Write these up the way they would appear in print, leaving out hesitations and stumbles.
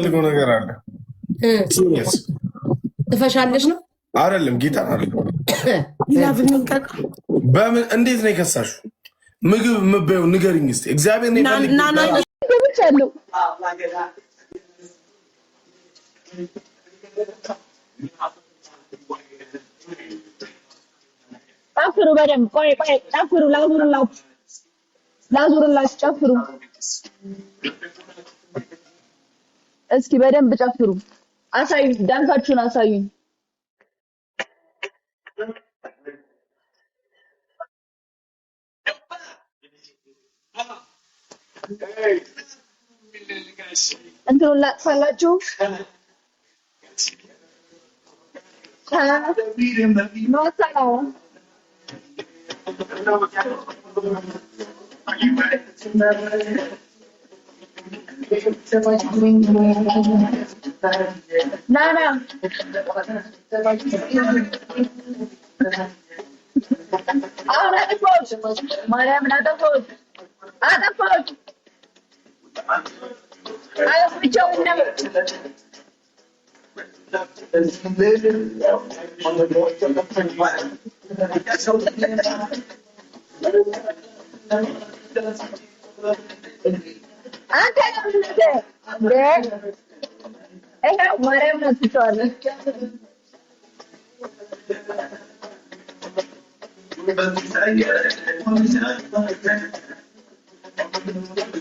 ልጎ ነገር አለ ሲሪየስ ትፈሻለሽ ነው አይደለም ጌታ አይደለም በምን እንዴት ነው የከሳሹ ምግብ ምበዩ ንገሪኝ እስቲ እግዚአብሔር ነው ይፈልግ ብቻለሁ ጨፍሩ በደንብ ቆይ ጨፍሩ ላዙርላችሁ ጨፍሩ እስኪ በደንብ ጨፍሩ አሳዩ ዳንሳችሁን አሳዩኝ እንትኑ ላጥፋላችሁ Nana. Ahora te puedo. María, me la toco. Ah, te puedo. Ah, me echó un nave. Anche non te. Maria, me la toco.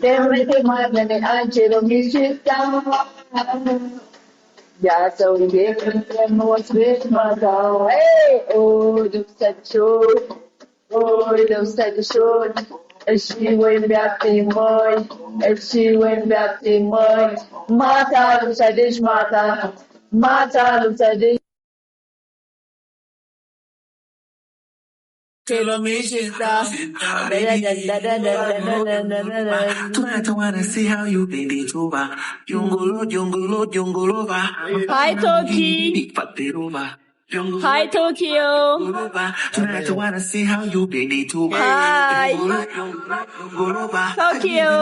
Devo chiamarne anche lo mi città. Ya so che non sveglia. Oh, do sacho. Oh, do sacho. She went back to mãe. She went back to mãe. Mata, não sai de mata. Mata, não sai de Tonight I wanna see how you baby over. Yungulova. Hi, Toki. Hi, Tokyo. Tonight I wanna see how you baby over. Hi. Tokyo.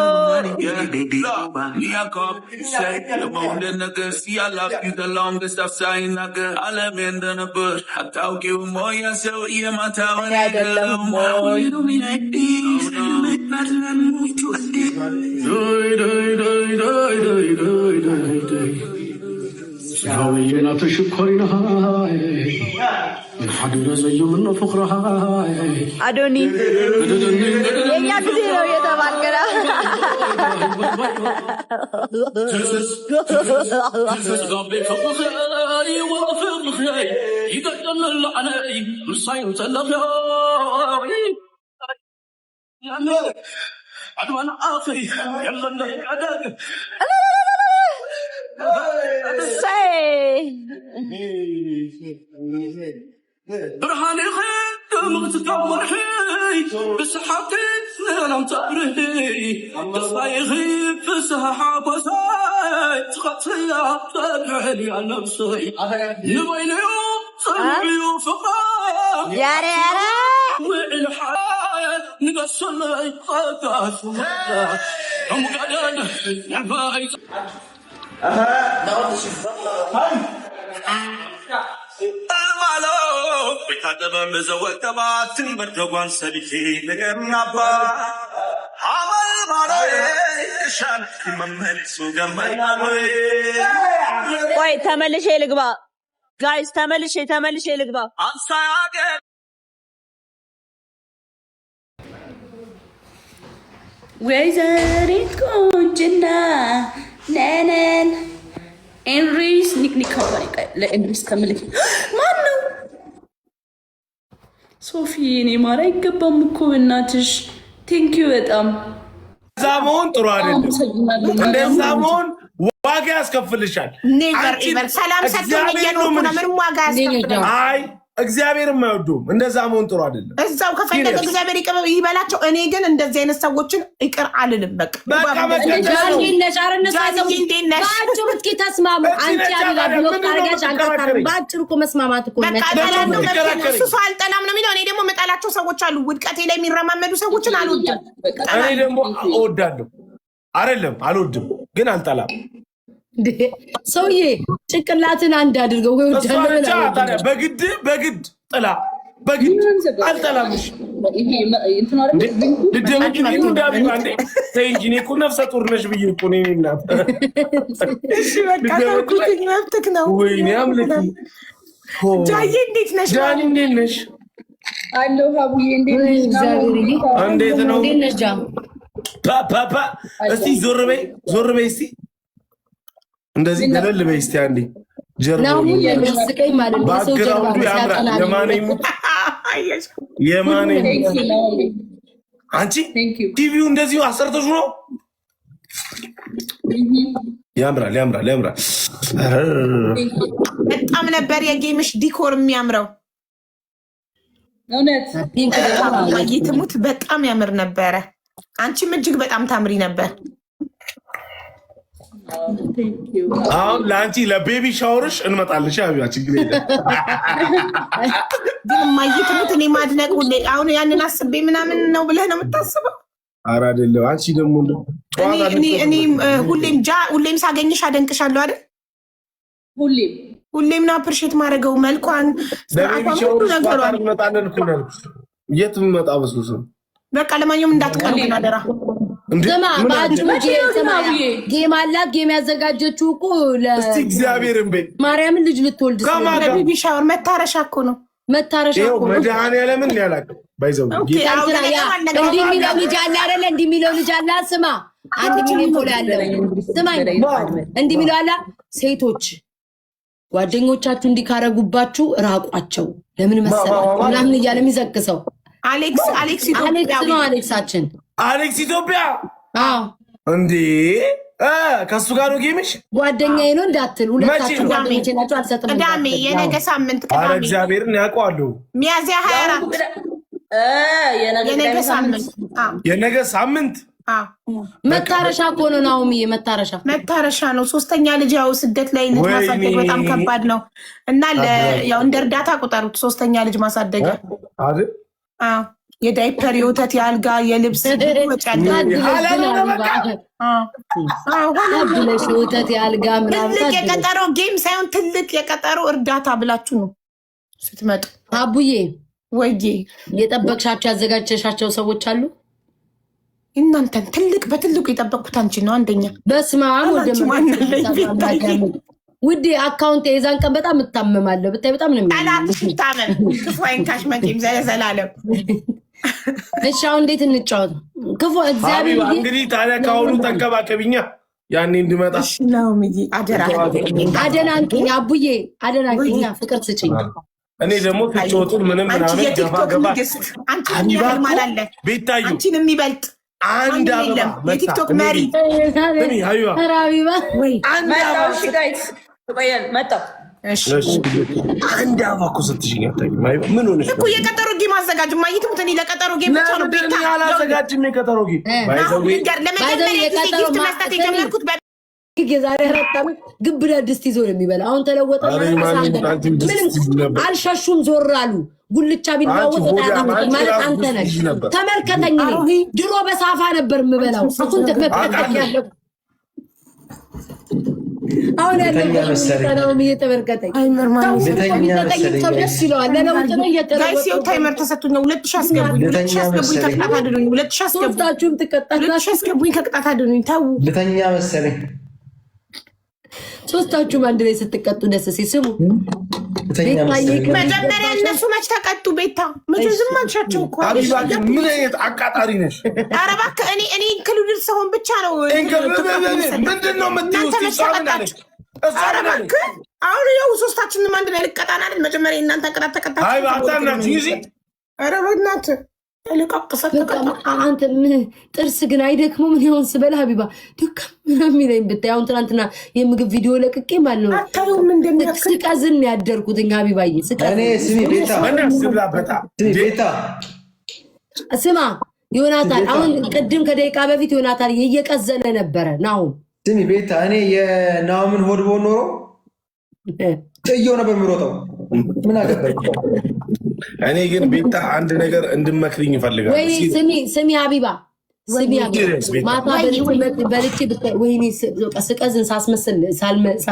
See, I love you the longest I've seen. I'm in the bush. I talk you more, yeah, so yeah, my tower. You don't mean like this. You make nothing and move to a stick. ساوي لا تشكرنا الحدود زي من فخرها أدوني يا كثير يا تباركنا برهاني خيط مغتقور حي بس حطيت نعلم تبرهي تصفي غيب فسها حابساي تخطيها تبعلي عن نفسي يبين يوم صنعي وفقا ياري والحياة نقصر لي قداس ومدى هم قدان نعفاي المالو بيتعتبر مزوج تبع تنبر جوان سبيكي لقرنا با عمل مالو شان ممل سوغمينا ቆይ ተመልሼ ልግባ ጋይስ ተመልሼ ልግባ አንሳያገ ወይዘሪት ቁንጅና ነነን ኤንሪስ ኒክኒክ ካምፓኒ ለኤንሪስ ከምልክ ማን ነው ሶፊ እኔ ማራ አይገባም እኮ እናትሽ ቴንኪው በጣም ዛሞን ጥሩ አይደለም እንደዛ መሆን ዋጋ ያስከፍልሻል ኔቨር ኤቨር ሰላም ሰጥቶኝ እየኖርኩ ነው ምንም ዋጋ ያስከፍልኝ አይ እግዚአብሔር የማይወደውም እንደዛ መሆን ጥሩ አይደለም እዛው ከፈለገ እግዚአብሔር ይበላቸው እኔ ግን እንደዚህ አይነት ሰዎችን ይቅር አልልም በቃ ጃኒ ነጫርነት ሳይዘው ባጭሩ እስኪ ተስማሙ አንቺ ያላ ብሎክ ታርጋሽ አንቀጣም ባጭሩ እኮ መስማማት እኮ ነው እሱ አልጠላም ነው የሚለው እኔ ደግሞ መጣላቸው ሰዎች አሉ ውድቀቴ ላይ የሚረማመዱ ሰዎችን አልወድም እኔ ደግሞ እወዳለሁ አይደለም አልወድም ግን አልጠላም ሰውዬ ጭንቅላትን አንድ አድርገው ወይ ታዲያ በግድ ጥላ በግድ አልጠላምሽ ልደምጅን ዳቢ ባንዴ ተይ እንጂ እኔ እኮ ነፍሰ ጡር ነሽ ብዬ እኮ ነው እናት። እሺ በቃ ተውኩኝ፣ መብትክ ነው። ወይኔ አምልኪ። ጃዬ እንዴት ነሽ? ጃኒ እንዴት ነሽ? አለሁ ሀቡዬ እንዴት ነሽ? እንዴት ነው? እንዴት ነሽ ጃም? ፓፓ እስቲ ዞር በይ እስቲ እንደዚህ ገለል በይ እስቲ አንዴ ጀርባው ለመስቀይ ማለት ነው። ሰው ጀርባው ያቀናል። የማኔ አንቺ ቲቪው እንደዚሁ አሰርተሽ ነው። ያምራል። በጣም ነበር የጌምሽ ዲኮር የሚያምረው። እውነት ይትሙት በጣም ያምር ነበረ። አንቺም እጅግ በጣም ታምሪ ነበር። አሁን ለአንቺ ለቤቢ ሻወርሽ እንመጣለን። ሻቢያ ችግር የለም። ግን ማይትሙት እኔ ማድነቅ ሁሌ አሁን ያንን አስቤ ምናምን ነው ብለህ ነው የምታስበው? ኧረ አይደለም። አንቺ ደግሞ እኔ ሁሌም ሳገኝሽ አደንቅሻለሁ አይደል? ሁሌም ነው አፕሪሼት ማድረገው መልኳን፣ ለቤቢ ሻወርሽ እንመጣለን እኮ ነው። የት መጣ በስብስ በቃ ለማንኛውም እንዳትቀርብን አደራ። ስማ ጌም አላት። ጌም ያዘጋጀችው እኮ እስቲ እግዚአብሔርን በይ ማርያምን ልጅ ልትወልድ ለቤቢ ሻወር መታረሻ እኮ ነው። መታረሻ እኮ መድኃኒዓለምን ያላቅ ባይዘው እንዲህ የሚለው ልጅ አለ አይደለ? እንዲህ የሚለው ልጅ አለ። ስማ 1 ሚሊዮን ፎሎ ያለው ስማኝ፣ እንዲህ የሚለው አለ። ሴቶች ጓደኞቻችሁ እንዲህ ካረጉባችሁ ራቋቸው። ለምን መሰላችሁ ምናምን እያለ የሚዘቅሰው አሌክስ ነው። አሌክሳችን አሌክስ ኢትዮጵያ እንዴ ከሱ ጋር ነው ጌምሽ? ጓደኛዬ ነው እንዳትል። ሁለታችሁ ጓደኞቼ ናችሁ። አልሰጥም። ቅዳሜ የነገ ሳምንት ቅዳሜ እግዚአብሔርን ያውቀዋለሁ። ሚያዝያ 24 የነገ ሳምንት መታረሻ እኮ ነው። ናኦሚ መታረሻ ነው። 3ኛ ልጅ ያው ስደት ላይ ልጅ ማሳደግ በጣም ከባድ ነው እና ያው እንደ እርዳታ ቁጠሩት። 3ኛ ልጅ ማሳደግ አይደል? የዳይፐር የወተት የአልጋ የልብስ ወተት የአልጋ ትልቅ የቀጠሮ ጌም ሳይሆን ትልቅ የቀጠሮ እርዳታ ብላችሁ ነው ስትመጡ። አቡዬ ወይዬ የጠበቅሻቸው ያዘጋጀሻቸው ሰዎች አሉ? እናንተን ትልቅ በትልቁ የጠበቅኩት አንቺ ነው። አንደኛ በስመ አብ ውዴ አካውንት የዛን ቀን በጣም እታመማለሁ። ብታይ በጣም ነው ጠላትሽ ታመም ክፉ አይንካሽ መቼም ዘላለም። እሺ አሁን እንዴት እንጫወት? ክፉ እግዚአብሔር እንግዲህ ታዲያ ከአሁኑ ተንከባከቢኛ ያኔ እንድመጣ ነው ምጂ አደናንቂኝ አቡዬ አደናንቂኛ ፍቅር ስጭኝ። እኔ ደግሞ ትጮቱን ምንም ምናምን ገባ ቤታዩ አንቺን የሚበልጥ አንድ አበባ የቲክቶክ መሪ ሀቢባ አንድ አበባ አንድ አበባ እኮ ስትሽኝ ምን ሆነሽ እኮ የቀጠሮ ጌም አዘጋጅ ማየትሙት። እኔ ለቀጠሮ ጌም ብቻ ነው ቤታ አላዘጋጅም። የቀጠሮ ጌም ለመጀመሪያ ጊዜ ጊፍት መስጠት የጀመርኩት የዛሬ 4 ዓመት ግብዳ ድስት ይዞ ነው የሚበላ። አሁን ተለወጠ። አልሸሹም ዞር አሉ። ጉልቻ ቢለዋወጥ ማለት አንተ ነህ። ተመልከተኝ። ድሮ በሳፋ ነበር የምበላው። አሁን ተመልከተኝ። አሁን ያለው እየተመለከተኝ ሰው ደስ ይለዋል። ለለውጥ ነው ጋይስ። ታይመር ተሰጥቶኛል። 2000 አስገቡኝ። 2000 አስገቡኝ ከቅጣት አድኑኝ። 2000 ሶስታችሁም ትቀጣላችሁ። 2000 አስገቡኝ ከቅጣት አድኑኝ። ተው ልተኛ መሰለኝ። ሶስታችሁም አንድ ላይ ስትቀጡ ደስ ሲስሙ መጀመሪያ እነሱ መች ተቀጡ? ቤታ መቼ ዝም አልሻቸው እኮ። ምን አይነት አቃጣሪ ነሽ? ኧረ እባክህ እኔ ኢንክሉድድ ሰሆን ብቻ ነው። ምንድን ነው የምትይው? ኧረ እባክህ አሁን ያው ሶስታችንም አንድ ላይ ልቀጣን አይደል? መጀመሪያ እናንተ ቅጣት ተቀጣችሁ። አታናችሁ ጊዜ ኧረ በእናትህ አንተ ምን ጥርስ ግን አይደክመው? ምን ይሆን ስበላ ሀቢባ ደካ ምናምን ይለኝ ብታይ። አሁን ትናንትና የምግብ ቪዲዮ ለቅቄ ማለት ነው ስቀዝን ያደርኩት ሀቢባዬ እኔ ስሚ ቤታ ስማ ዮናታን፣ አሁን ቅድም ከደቂቃ በፊት ዮናታን እየቀዘነ ነበረ። ናሁም ስሚ ቤታ፣ እኔ የናሁምን ሆድ በሆን ኖሮ ጥየው ነበር የሚሮጠው። ምን አገባኝ? እኔ ግን ቤታ አንድ ነገር እንድመክሪኝ ይፈልጋል። ወይ ስሚ ሀቢባ፣ ማታ በልቼ ወይኔ ስቀዝን ሳስመስል ሳልመልስ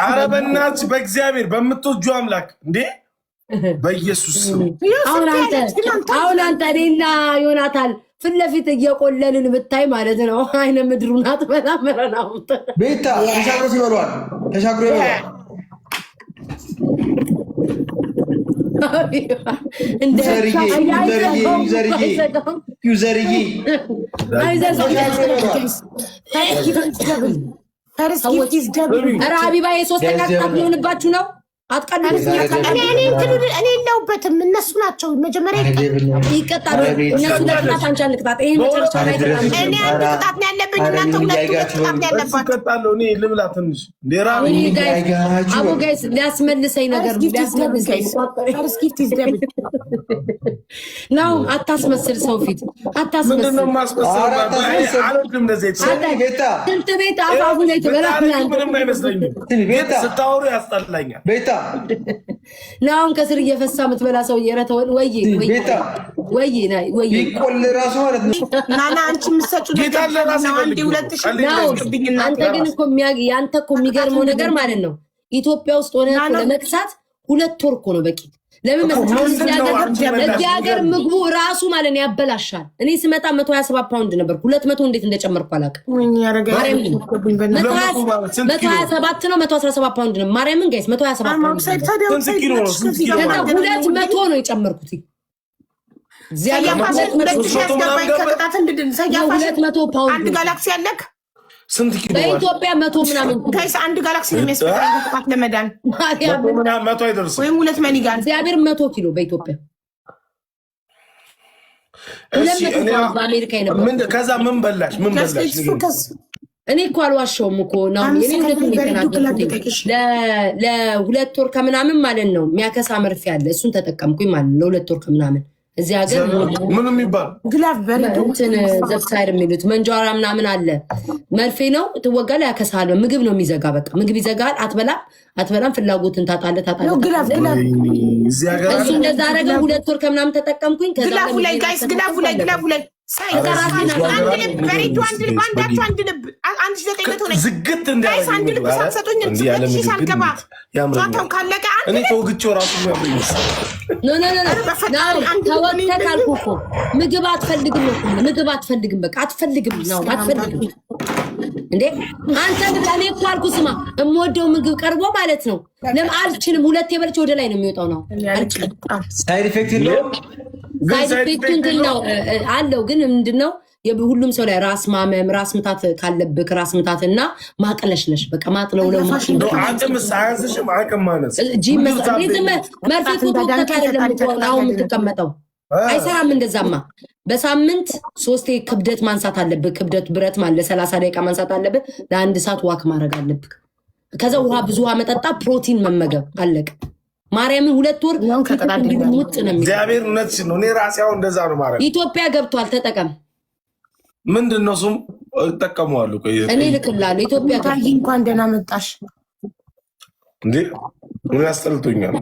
ኧረ በእናትሽ በእግዚአብሔር በምትወጂው አምላክ እንዴ በኢየሱስ አሁን አንተ እኔና ዮናታን ፊት ለፊት እየቆለልን ብታይ ማለት ነው አይነ ምድሩን አትበላመረናው ቤታ ተሻግሮ ይበሏል ተሻግሮ ይበሏል እንደ ዩዘርዬ ሀቢባ የሶስተኛ ቅጣት ሊሆንባችሁ ነው። አትቀልዱ። እኔ የለሁበትም እነሱ ናቸው መጀመሪያ ይቀጣሉ። እነሱ ለቅጣት አንቺ አንቅጣት። ይሄ መጨረሻ ላይ እኔ አንድ ቅጣት ነው ያለብኝ። እናንተ ሁለት ቅጣት ነው ያለባችሁ። እኔ ልብላ ትንሽ አቡ ጋይስ ሊያስመልሰኝ ነገር ሊያስመልሰኝ ነው። አታስመስል፣ ሰው ፊት አታስመስል። ምንድነው ማስመሰል? አልወድም እንደዚህ ስንት ቤት አፋፉ ላይ ትበላለህ። ምንም አይመስለኝም። ስታወሩ ያስጠላኛል። ቤታ ናውን ከስር እየፈሳ የምትበላ ሰው እየረተውን ወይ ቢቆል ራሱ ማለት ነው። ናና አንቺ የምትሰጪው አንዴ 2000 አንተ ግን እኮ ያንተ እኮ የሚገርመው ነገር ማለት ነው ኢትዮጵያ ውስጥ ሆነ ለመቅሳት 2 ወር እኮ ነው በቂ። ለምን መሰለኝ ሀገር ምግቡ ራሱ ማለት ነው ያበላሻል። እኔ ስመጣ 127 ፓውንድ ነበር 200 እንዴት እንደጨመርኩ አላውቅም። 127 ነው 117 ፓውንድ ነው ማርያምን ጋይስ 127 ፓውንድ 200 ነው የጨመርኩት። አንድ ጋላክሲ አለክ ስንት ኪሎ በኢትዮጵያ 100 ምናምን ጋይስ አንድ ጋላክሲ ነው የሚያስፈልገው ቅጣት ለመዳን 100 አይደርስም ወይም 2 መኒጋን እግዚአብሔር 100 ኪሎ በኢትዮጵያ በአሜሪካ ይነበራል። ከዛ ምን በላሽ እኔ እኮ አልዋሻውም እኮ ነው እኔ ለ2 ወር ከምናምን ማለት ነው የሚያከሳ መርፌ አለ እሱን ተጠቀምኩኝ ማለት ነው ለ2 ወር ከምናምን እዚህ ሀገር ምን የሚባል ግላፍ እንትን ዘብሳይድ የሚሉት መንጃራ ምናምን አለ መርፌ ነው ትወጋለህ ያከሳል ምግብ ነው የሚዘጋ በቃ ምግብ ይዘጋል አትበላም ፍላጎትን ታጣለህ እዚህ ሀገር እሱ እንደዛ አደረገ 2 ወር ከምናምን ተጠቀምኩኝ ከዛ ግላፉ ላይ ጋይስ ግላፉ ላይ ዝግት እንዳያረግጫታው ካለቀ እኔ ተወግቼው ራሱ ተወግተህ ካልኩ እኮ ምግብ አትፈልግም በቃ አትፈልግም ነው አትፈልግም እንዴ አንተ እኔ እኮ አልኩ ስማ እምወደው ምግብ ቀርቦ ማለት ነው ለምን አልችልም 2 የበለች ወደ ላይ ነው የሚወጣው ነው ሳይድ ኢፌክት የለውም ነው አለው ግን ምንድነው የሁሉም ሰው ላይ ራስ ማመም ራስ ምታት ካለብክ ራስ ምታትና ማቅለሽለሽ በቃ ማጥለውለው አንተም ሳያንስሽም አቅም ማነስ ጂም መርፌት ነው የምትቀመጠው አይሰራም እንደዛማ በሳምንት 3 ክብደት ማንሳት አለብክ ክብደት ብረት ማለት ለ30 ደቂቃ ማንሳት አለብክ ለአንድ ሰዓት ዋክ ማድረግ አለብክ ከዛ ውሃ ብዙ ውሃ መጠጣ ፕሮቲን መመገብ አለቅ ማርያምን 2 ወር ሙጥ ነው እግዚአብሔር እውነትሽ ነው እኔ ራሴ አሁን እንደዛ ነው ማርያም ኢትዮጵያ ገብቷል ተጠቀም ምንድነው ሱም ተጠቀመዋለሁ እኔ ልክላለሁ ኢትዮጵያ እንኳን ደህና መጣሽ እንዴ ምን ያስጠልቶኛል